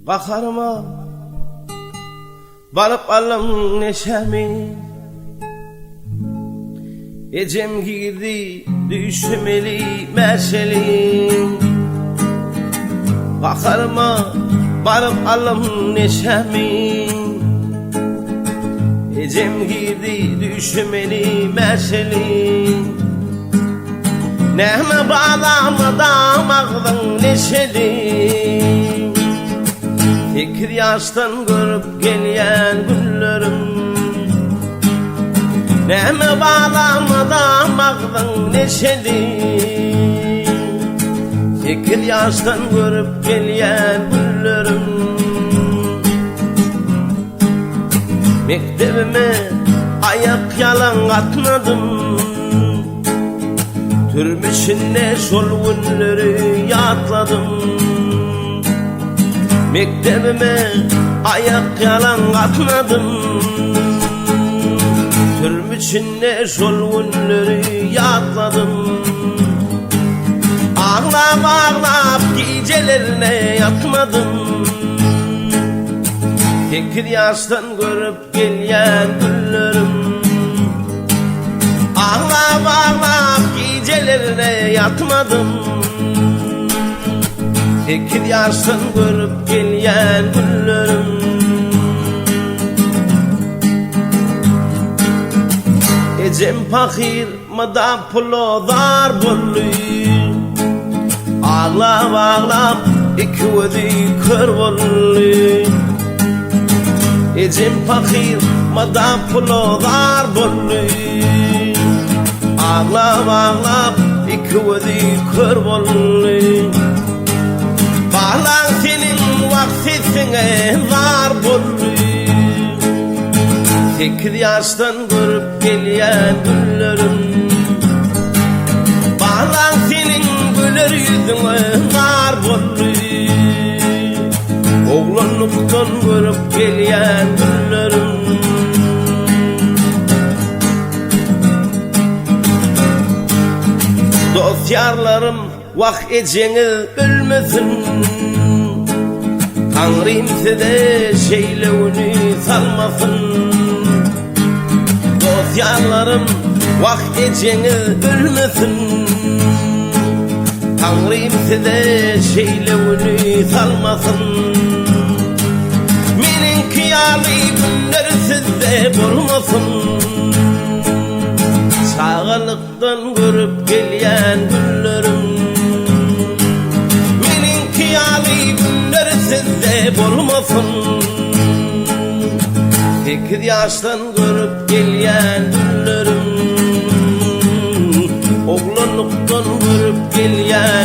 Bakarıma varıp alım neşemi, ecem girdi düşmeli meşeli. Bakarıma varıp alım neşemi, ecem girdi düşmeli meşeli. Nehme bağlamadan ağzın neşeli, fikir yaştan görüp gelen günlerim. Nehme bağlamadan ağzın neşeli, fikir yaştan görüp gelen günlerim. Mektebime ayak yalan atmadım, türmüşünde şol günleri yatladım. Mektebime ayak yalan atmadım, türmüşünde şol günleri yatladım. Ağlap ağlap gecelerine yatmadım, fikir yaştan görüp gelen günlerim. Ağlap ağlap gecelerine yatmadım, fikir yaştan görüp gelen günlerim. Ecem fakir mada pulu dar bollu, ağlap ağlap iki vedi kör bollu. Ecem fakir mada pulu dar bollu, ağlap ağlap iki vedi kör bollu. Bağlan senin vaktine var bollu, fikir yaştan görüp gelen günlerim. Bağlan senin güler yüzüne var bollu, oğlanlıktan görüp gelen günlerim. Dostyarlarım vak eceni ölmesin, Tanrım size şeylevini salmasın. Dostyarlarım vak eceni ölmesin, Tanrım size şeylevini salmasın. Menin kıyali günler sizde bulmasın, sağlıktan görüp gelen günlerim. Menin kıyali günler sizde bulmasın, fikir yaştan görüp gelen günlerim. Oğlanlıktan görüp gelen